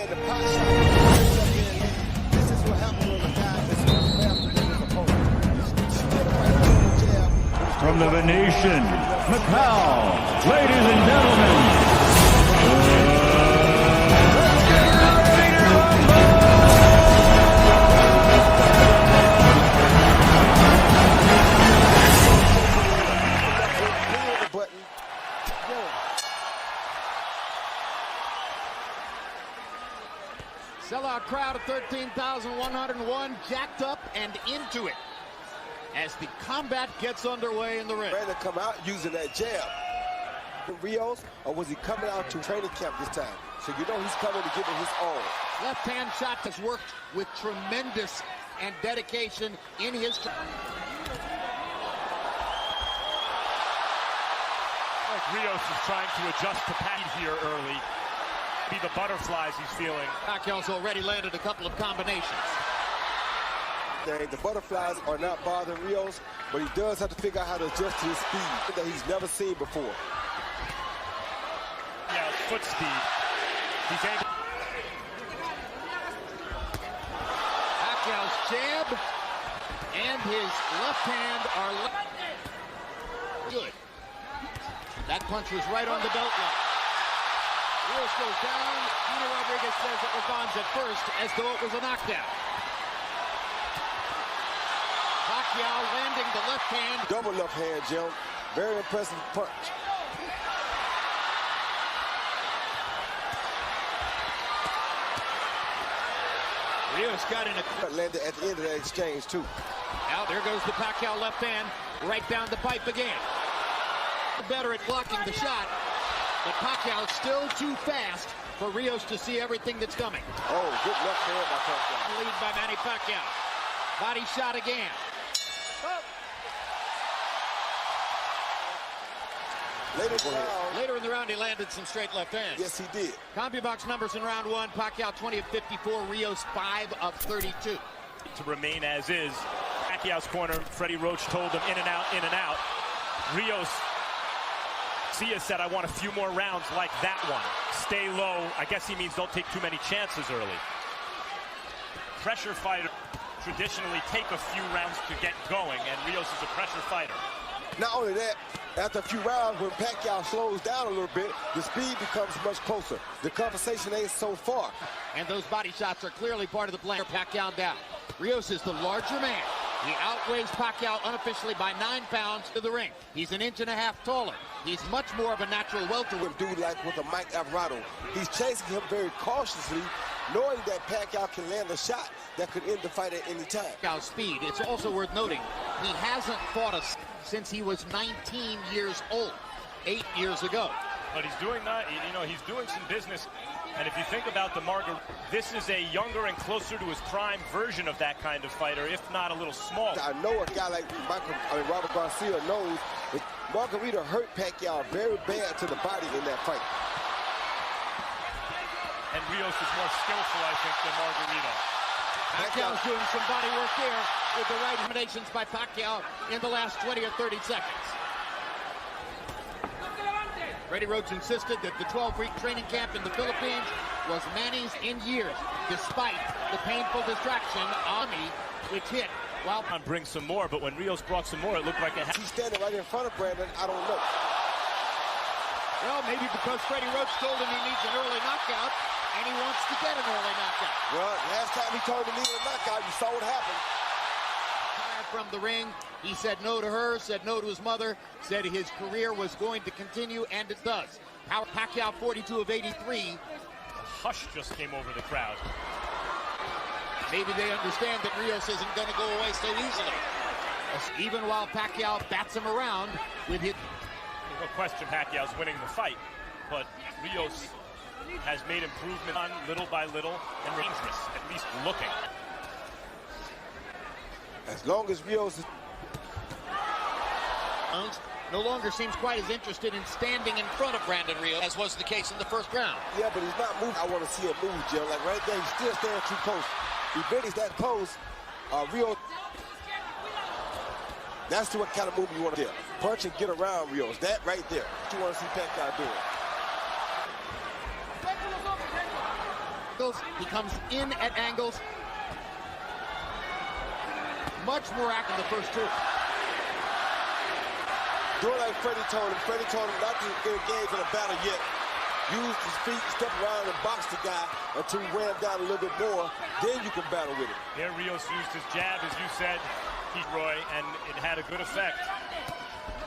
And the pot shot. This is what happens when the guy is faster than his opponent. From the Venetian Macau, ladies and gentlemen. Sellout crowd of 13,101, jacked up and into it as the combat gets underway in the ring. Brandon come out using that jab from Ríos, or was he coming out to training camp this time? So you know he's coming to give it his all. Left hand shot has worked with tremendous and dedication in his. Like Ríos is trying to adjust to Pacquiao here early. Be the butterflies he's feeling. Pacquiao's already landed a couple of combinations. The butterflies are not bothering Ríos, but he does have to figure out how to adjust to his speed that he's never seen before. Yeah, foot speed. He's able. Pacquiao's jab and his left hand are good. That punch was right on the belt line. Ríos goes down. Gina Rodriguez says it was Bonds at first, as though it was a knockdown. Pacquiao landing the left hand. Double left hand, Jim. Very impressive punch. Ríos got in a... Landed at the end of that exchange, too. Now there goes the Pacquiao left hand, right down the pipe again. Better at blocking the shot. But Pacquiao still too fast for Ríos to see everything that's coming. Oh, good left hand by Pacquiao. Lead by Manny Pacquiao. Body shot again. Later in the round, he landed some straight left hands. Yes, he did. CompuBox numbers in round one. Pacquiao 20 of 54. Ríos 5 of 32. To remain as is. Pacquiao's corner, Freddie Roach told him in and out, in and out. Ríos. Sia said, I want a few more rounds like that one. Stay low. I guess he means don't take too many chances early. Pressure fighter traditionally take a few rounds to get going, and Ríos is a pressure fighter. Not only that, after a few rounds, when Pacquiao slows down a little bit, the speed becomes much closer. The conversation ain't so far. And those body shots are clearly part of the plan. Pacquiao down. Ríos is the larger man. He outweighs Pacquiao unofficially by 9 pounds to the ring. He's an inch and a half taller. He's much more of a natural welterweight. Dude like with a Mike Alvarado. He's chasing him very cautiously, knowing that Pacquiao can land a shot that could end the fight at any time. Pacquiao's speed. It's also worth noting, he hasn't fought us since he was 19 years old, 8 years ago. But he's doing that, you know, he's doing some business. And if you think about the Margaret, this is a younger and closer to his prime version of that kind of fighter, if not a little smaller. I know a guy like Robert Garcia knows that Margarita hurt Pacquiao very bad to the body in that fight. And Ríos is more skillful, I think, than Margarita. Pacquiao's doing some body work there with the right combinations by Pacquiao in the last 20 or 30 seconds. Freddie Roach insisted that the 12-week training camp in the Philippines was Manny's in years, despite the painful distraction on me, which hit while... Bring some more, but when Ríos brought some more, it looked like a... He's standing right in front of Brandon, I don't know. Well, maybe because Freddie Roach told him he needs an early knockout, and he wants to get an early knockout. Well, last time he told him he needed a knockout, you saw what happened. From the ring, he said no to her, said no to his mother, said his career was going to continue, and it does. Pacquiao 42 of 83. A hush just came over the crowd. Maybe they understand that Ríos isn't going to go away so easily. Even while Pacquiao bats him around with his... No question Pacquiao's winning the fight, but Ríos has made improvement on little by little and dangerous, at least looking. As long as Ríos is... no longer seems quite as interested in standing in front of Brandon Ríos as was the case in the first round. Yeah, but he's not moving. I want to see him move, Jim. Like right there, he's still standing too close. If he's that close, Ríos... That's the kind of move you want to do. Punch and get around Ríos. That right there. What you want to see Pacquiao doing. angles. He comes in at angles. Much more active than the first two. Doing like Freddie told him not to engage in a battle yet. Use his feet, step around and box the guy until you wear him down a little bit more. Then you can battle with him. There, Ríos used his jab, as you said, Roy, and it had a good effect.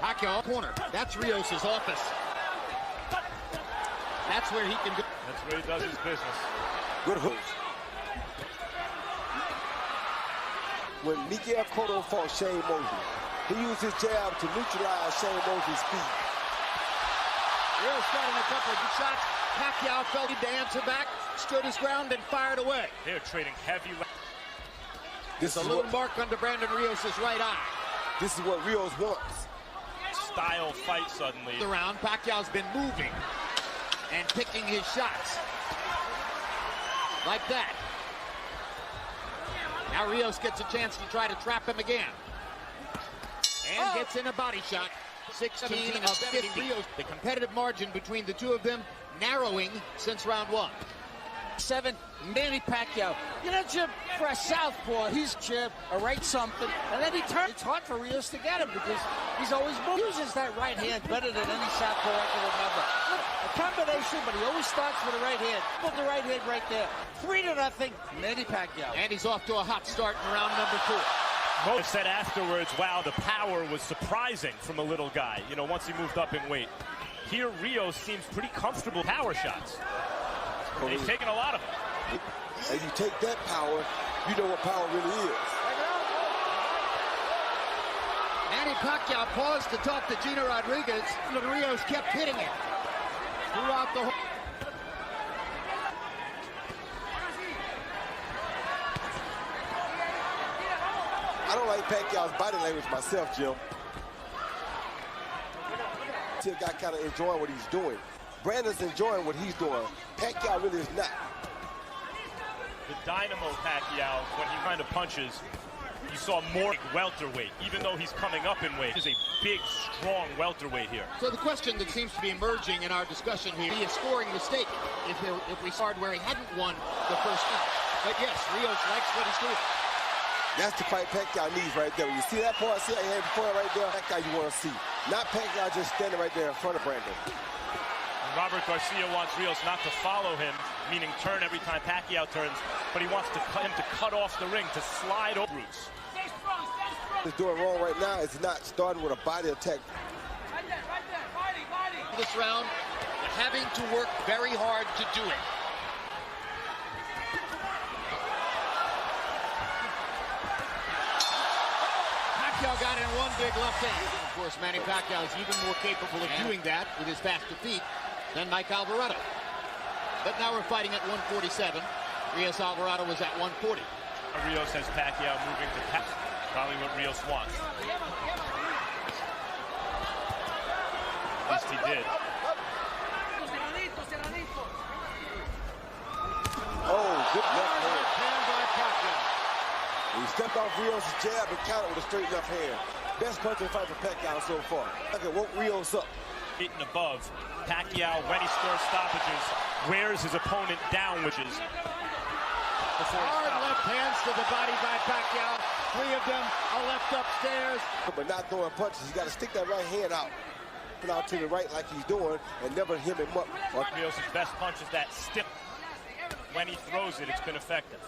Pacquiao corner. That's Ríos' office. That's where he can go. That's where he does his business. Good hooks. When Miguel Cotto fought Shane Mosley, he used his jab to neutralize Shane Mosley's speed. Ríos got in a couple of good shots. Pacquiao felt he to answer back, stood his ground, and fired away. They're trading heavy. This is a little mark under Brandon Ríos' right eye. This is what Ríos wants. Style fight suddenly. The round, Pacquiao's been moving and picking his shots. Like that. Now Ríos gets a chance to try to trap him again. And gets in a body shot. 16 of 50. The competitive margin between the two of them narrowing since round one. 7, Manny Pacquiao. You know, Jim, for a southpaw, he's Jim, a right something, and then he turns. It's hard for Ríos to get him because he's always uses that right hand better than any southpaw I can remember. A combination, but he always starts with the right hand. Put the right hand right there. 3-0, Manny Pacquiao. And he's off to a hot start in round number 4. Mo said afterwards, wow, the power was surprising from a little guy, you know, once he moved up in weight. Here, Ríos seems pretty comfortable with power shots. And he's taking a lot of them. And you take that power, you know what power really is. Manny Pacquiao paused to talk to Gina Rodriguez, and Ríos kept hitting it throughout the whole. I don't like Pacquiao's body language myself, Jim. The guy kind of enjoying what he's doing. Brandon's enjoying what he's doing. Pacquiao really is not. The dynamo Pacquiao, when he kind of punches, you saw more welterweight, even though he's coming up in weight. He's a big, strong welterweight here. So the question that seems to be emerging in our discussion here, be a scoring mistake if we started where he hadn't won the first round. But yes, Ríos likes what he's doing. That's the fight Pacquiao needs right there. When you see that point, see how he had the point right there? That guy you want to see. Not Pacquiao just standing right there in front of Brandon. Robert Garcia wants Ríos not to follow him, meaning turn every time Pacquiao turns, but he wants him to cut off the ring, to slide over Ríos. What he's doing wrong right now is not starting with a body attack. Right there, body. This round, having to work very hard to do it. Pacquiao got in one big left hand. Of course, Manny Pacquiao is even more capable of doing that with his faster feet than Mike Alvarado. But now we're fighting at 147. Ríos Alvarado was at 140. Ríos has Pacquiao moving to Pacquiao. Probably what Ríos wants. At least he did. Oh, good left hand. Hand by Pacquiao. He stepped off Ríos' jab and countered with a straight left hand. Best punching fight for Pacquiao so far. Okay, woke Ríos up. Hitting above. Pacquiao, when he scores stoppages, wears his opponent down, which is hard left hands to the body by Pacquiao. 3 of them are left upstairs. But not throwing punches. You got to stick that right hand out. Put out to the right like he's doing and never hem him up. Ríos' best punch is that stiff. When he throws it, it's been effective.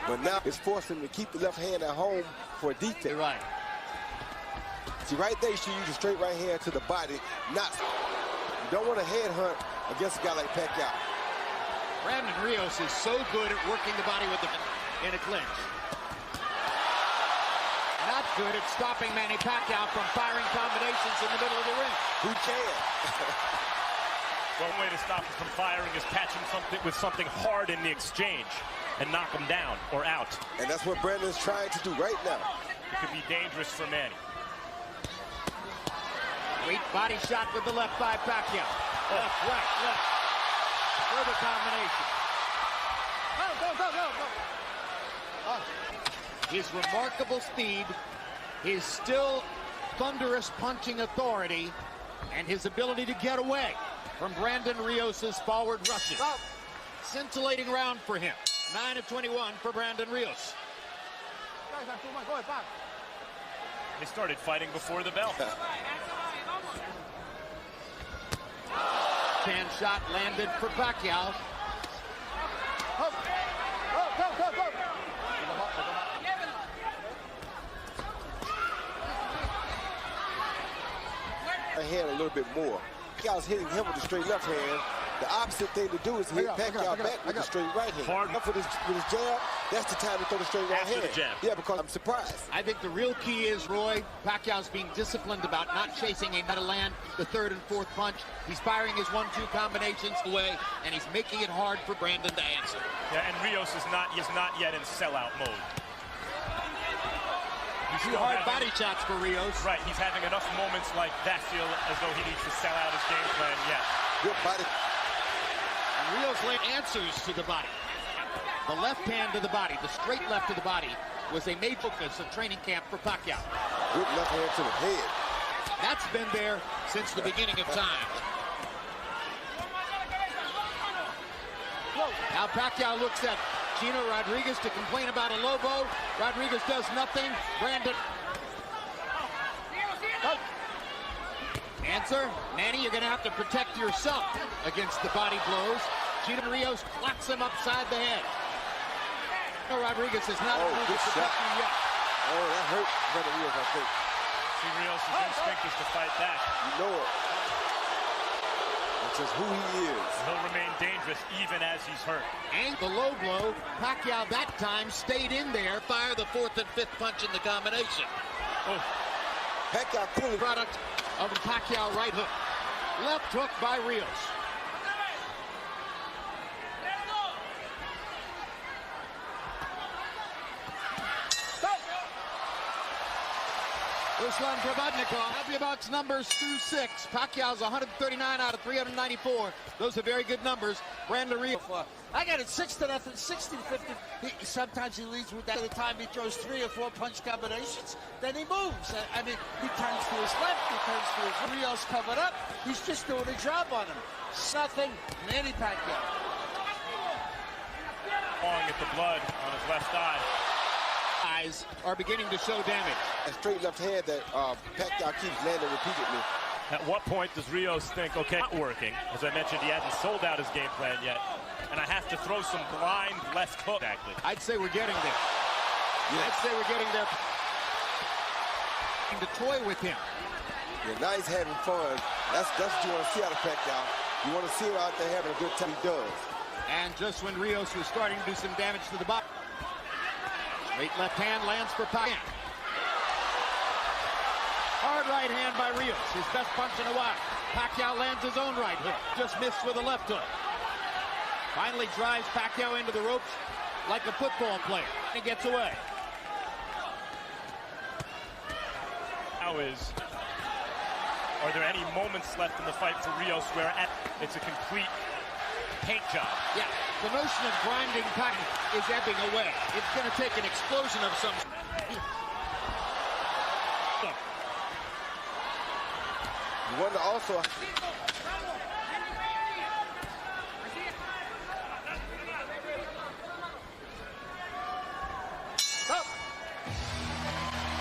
But now it's forcing him to keep the left hand at home for a defense. You're right. See, right there, you should use a straight right hand to the body. You don't want to headhunt against a guy like Pacquiao. Brandon Ríos is so good at working the body with the in a clinch. Not good at stopping Manny Pacquiao from firing combinations in the middle of the ring. Who can? One way to stop him from firing is catching something with something hard in the exchange and knock him down or out. And that's what Brandon's trying to do right now. It could be dangerous for Manny. Great body shot with the left by Pacquiao. Left, right, left. Further combination. Go. His remarkable speed, his still thunderous punching authority, and his ability to get away from Brandon Ríos' forward rushes. scintillating round for him. 9 of 21 for Brandon Ríos. They started fighting before the bell. Hand shot landed for Pacquiao. A hand a little bit more. Pacquiao's hitting him with the straight left hand. The opposite thing to do is hit Pacquiao back with the straight right hand. Hard. Up with his jab, that's the time to throw the straight right hand. The jab. Yeah, because I'm surprised. I think the real key is, Roy, Pacquiao's being disciplined about not chasing a to land the third and fourth punch. He's firing his 1-2 combinations away, and he's making it hard for Brandon to answer. Yeah, and Ríos is not yet in sellout mode. He's Two still hard having- body shots for Ríos. Right, he's having enough moments like that feel as though he needs to sell out his game plan yet. Good body. And Ríos laid answers to the body. The left hand to the body, the straight left to the body, was a main focus of training camp for Pacquiao. Good left hand to the head. That's been there since the beginning of time. Now Pacquiao looks at Gino Rodriguez to complain about a Lobo. Rodriguez does nothing. Brandon. Answer, Manny, you're going to have to protect yourself against the body blows. Gino Ríos clocks him upside the head. Rodriguez is not able to good protect shot. you yet. Oh, that hurt Brandon Ríos, I think. See, Ríos' instinct is to fight back. You know it. That's just who he is. He'll remain dangerous even as he's hurt. And the low blow, Pacquiao that time stayed in there, fire the fourth and fifth punch in the combination. Oh, Pacquiao cooling. Product of the Pacquiao right hook. Left hook by Ríos. Ruslan Krabadnikov. Abubak's numbers through 6. Pacquiao's 139 out of 394. Those are very good numbers. Brandon Ríos. I got it 6-0, 60-50. Sometimes he leads with that. At the time he throws 3 or 4 punch combinations, then he moves. I mean, he turns to his left, he turns to his Ríos covered up. He's just doing a job on him. Nothing, Manny Pacquiao. clawing at the blood on his left eye. Eyes are beginning to show damage. A straight left hand that Pacquiao keeps landing repeatedly. At what point does Ríos think, okay, not working? As I mentioned, he hasn't sold out his game plan yet. And I have to throw some blind left hook. Exactly. I'd say we're getting there. Yeah. I'd say we're getting there. To toy with him. Yeah, now he's having fun. That's what you want to see out of Pacquiao. You want to see him out there having a good time. He does. And just when Ríos was starting to do some damage to the body. Straight left hand lands for Pacquiao. Hard right hand by Ríos, his best punch in a while. Pacquiao lands his own right hook, just missed with a left hook. Finally drives Pacquiao into the ropes like a football player. He gets away. Now are there any moments left in the fight for Ríos where it's a complete paint job? Yeah, the notion of grinding Pacquiao is ebbing away. It's going to take an explosion of some... You wonder also... Oh.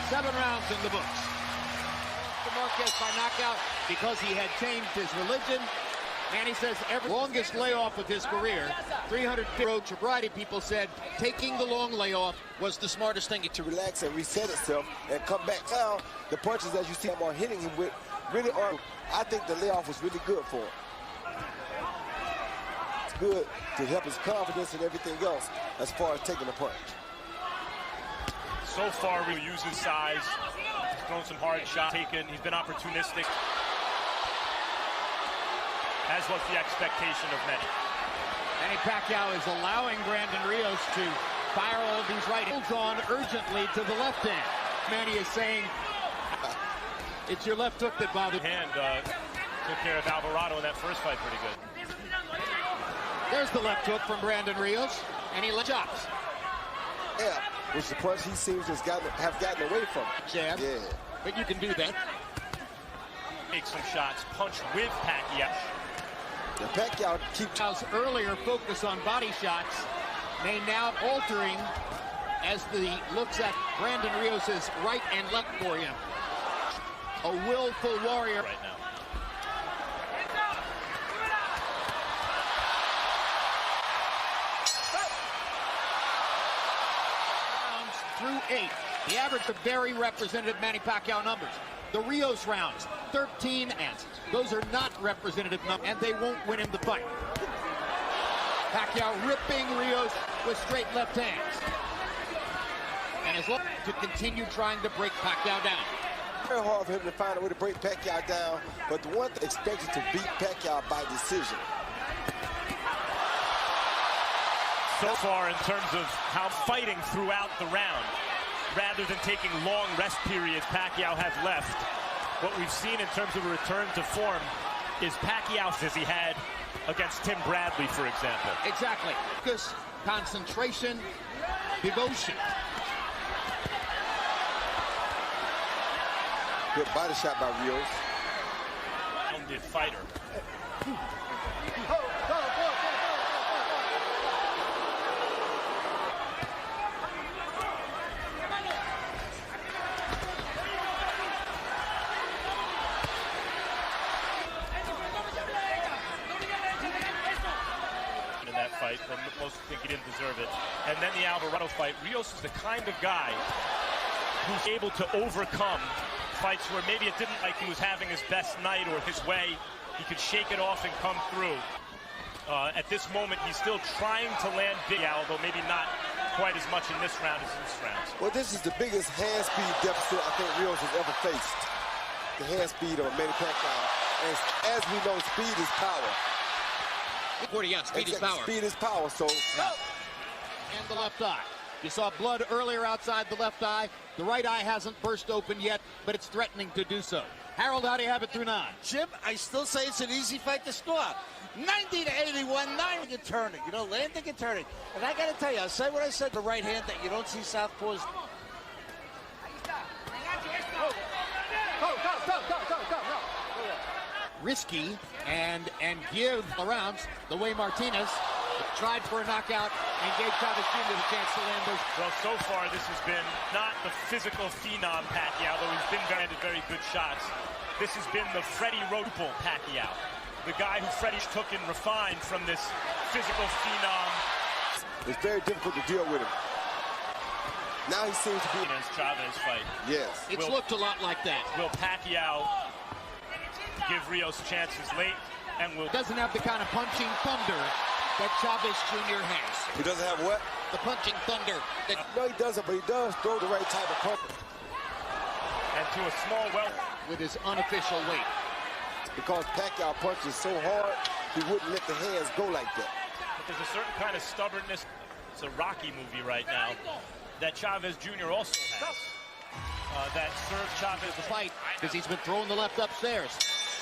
7 rounds in the books. Marquez by knockout because he had changed his religion. And he says every longest layoff of his career, 300 approach. A variety of people said taking the long layoff was the smartest thing. To relax and reset itself and come back. Now, the punches, as you see him are hitting him with, really are. I think the layoff was really good for him. It's good to help his confidence and everything else as far as taking a punch. So far, Ríos uses size. He's thrown some hard shots. He's been opportunistic. As was the expectation of many. Manny Pacquiao is allowing Brandon Ríos to fire all of these right hands on urgently to the left hand. Manny is saying, it's your left hook that bothered. Hand took care of Alvarado in that first fight pretty good. There's the left hook from Brandon Ríos, and he chops. Yeah, which the punch he seems to have gotten away from. Jab. Yeah. But you can do that. Make some shots. Punch with Pacquiao. The Pacquiao keeps earlier focus on body shots may now altering as the looks at Brandon Rios' right and left for him. A willful warrior right now. Rounds through 8. The average of very representative Manny Pacquiao numbers. The Ríos rounds, 13 and those are not representative numbers, and they won't win him the fight. Pacquiao ripping Ríos with straight left hands. And is looking to continue trying to break Pacquiao down. very hard for him to find a way to break Pacquiao down, but the one expected to beat Pacquiao by decision. So far, in terms of how fighting throughout the round, rather than taking long rest periods Pacquiao has left, what we've seen in terms of a return to form is Pacquiao as he had against Tim Bradley, for example. Exactly. Focus, concentration, devotion. Good body shot by Ríos. Rounded fighter. In that fight, when most think he didn't deserve it. And then the Alvarado fight. Ríos is the kind of guy who's able to overcome fights where maybe it didn't like he was having his best night or his way. He could shake it off and come through. At this moment, he's still trying to land big, although maybe not quite as much in this round as in this round. Well, this is the biggest hand speed deficit I think Ríos has ever faced. The hand speed of Manny Pacquiao. And as we know, speed is power. Speed is power. Speed is power, so... And the left eye. You saw blood earlier outside the left eye. The right eye hasn't burst open yet, but it's threatening to do so. Harold, how do you have it through 9? Jim, I still say it's an easy fight to score. 90-81, landing and turning. You know, landing and turning. And I got to tell you, I'll say what I said, the right hand that you don't see southpaws. Risky and give around the way Martinez tried for a knockout and gave Chavez Jr. the chance to land those. Well, so far this has been not the physical phenom Pacquiao, though he's been very good shots. This has been the Freddie Roach Pacquiao, the guy who Freddie took and refined from this physical phenom. It's very difficult to deal with him. Now he seems to be... In his Chavez fight. Yes. It's looked a lot like that. Will Pacquiao give Ríos chances late? And will... Doesn't have the kind of punching thunder that Chavez Jr. has. He doesn't have what? The punching thunder. No, he doesn't, but he does throw the right type of punch. And to a small welter. With his unofficial weight. Because Pacquiao punches so hard, he wouldn't let the hands go like that. But there's a certain kind of stubbornness. It's a Rocky movie right now that Chavez Jr. also has. That served Chavez the fight because he's been throwing the left upstairs,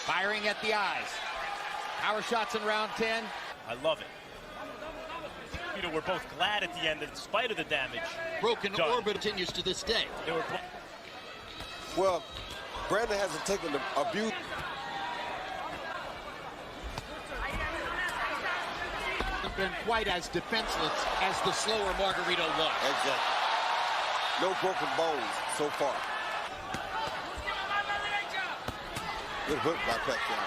firing at the eyes. Power shots in round 10. I love it. We're both glad at the end, in spite of the damage. Broken orbit continues to this day. They were well, Brandon hasn't taken the abuse. Been quite as defenseless as the slower Margarito was. Exactly. No broken bones so far. Good hook by Pacquiao.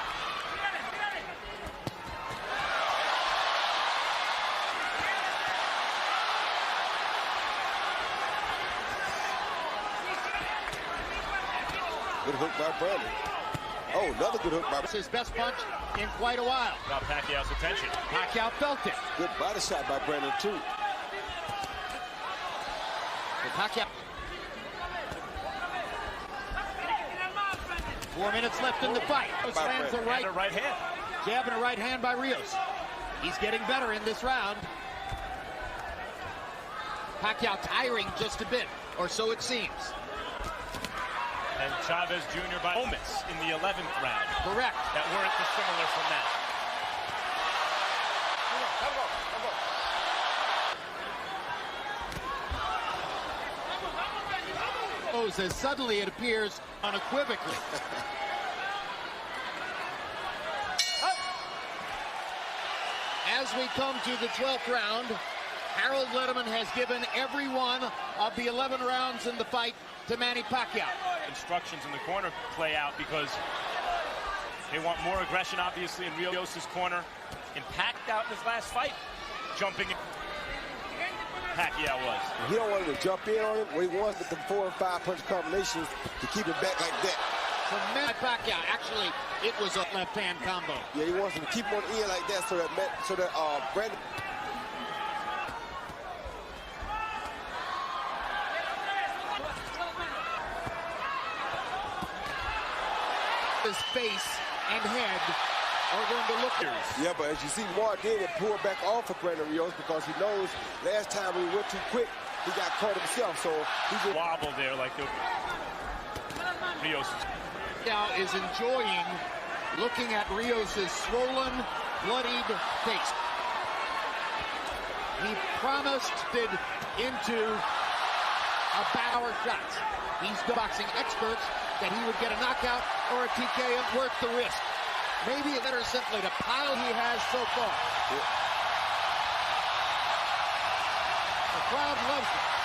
Good hook by Brandon. Oh, another good hook by... It's his best punch in quite a while. Got Pacquiao's attention. Pacquiao felt it. Good body shot by Brandon, too. Pacquiao. 4 minutes left in the fight. Lands a right hand. Jab and a right hand by Ríos. He's getting better in this round. Pacquiao tiring just a bit, or so it seems. And Chavez Jr. by moments in the 11th round. Correct. That weren't dissimilar from that. As suddenly it appears unequivocally. as we come to the 12th round, Harold Letterman has given every one of the 11 rounds in the fight to Manny Pacquiao. Instructions in the corner play out because they want more aggression, obviously, in Ríos' corner. And Pacquiao in his last fight, jumping in. Pacquiao was. He don't want him to jump in on him. What he wants with the 4 and 5 punch combinations to keep him back like that. For Manny Pacquiao, actually, it was a left-hand combo. Yeah, he wants him to keep him on the end like that so that Brandon. His face and head are going to look here. Yeah, but as you see, Mark did pull back off of Brandon Ríos because he knows last time when he went too quick, he got caught himself. So he just wobble there like the Ríos. Now is enjoying looking at Ríos' swollen, bloodied face. He promised it into a power shot. He's boxing experts that he would get a knockout or a TKO worth the risk. Maybe it's better simply to pile he has so far. The crowd loves it.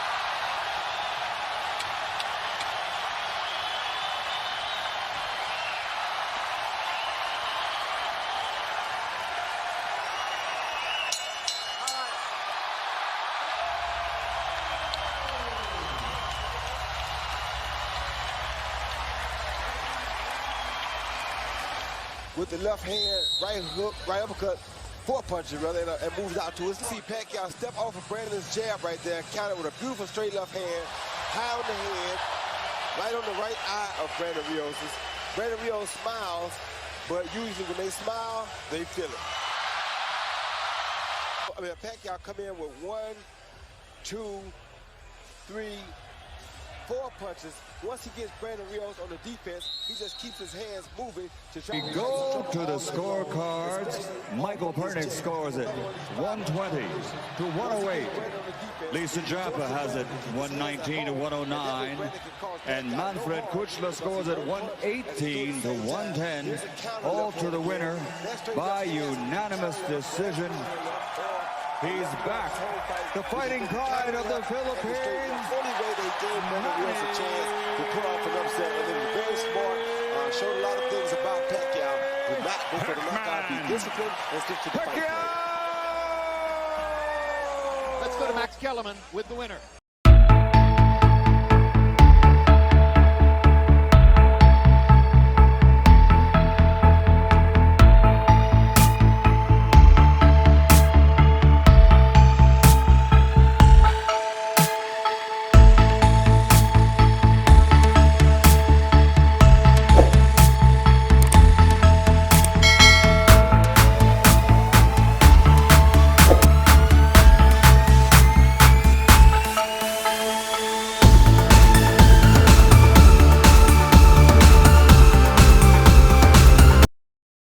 with the left hand, right hook, right uppercut, 4 punches rather, and moves out to his. See Pacquiao step off of Brandon's jab right there, counter with a beautiful straight left hand, high on the head, right on the right eye of Brandon Ríos. Brandon Ríos smiles, but usually when they smile, they feel it. I mean, Pacquiao come in with 1, 2, 3, 4 punches. Once he gets Brandon Ríos on the defense, he just keeps his hands moving to try We go to the scorecards. Michael Pernick scores it 120 to 108. Lisa Jaffa has it 119 to 109. And Manfred Kuchler scores it 118 to 110. All to the winner by unanimous decision. He's back. The fighting pride of the Philippines. The only way they gave Brandon Ríos a chance to pull off an upset, and they were very smart, showed a lot of things about Pacquiao. Did not go for the knockout, be disciplined, and stick to the fight plan. Let's go to Max Kellerman with the winner.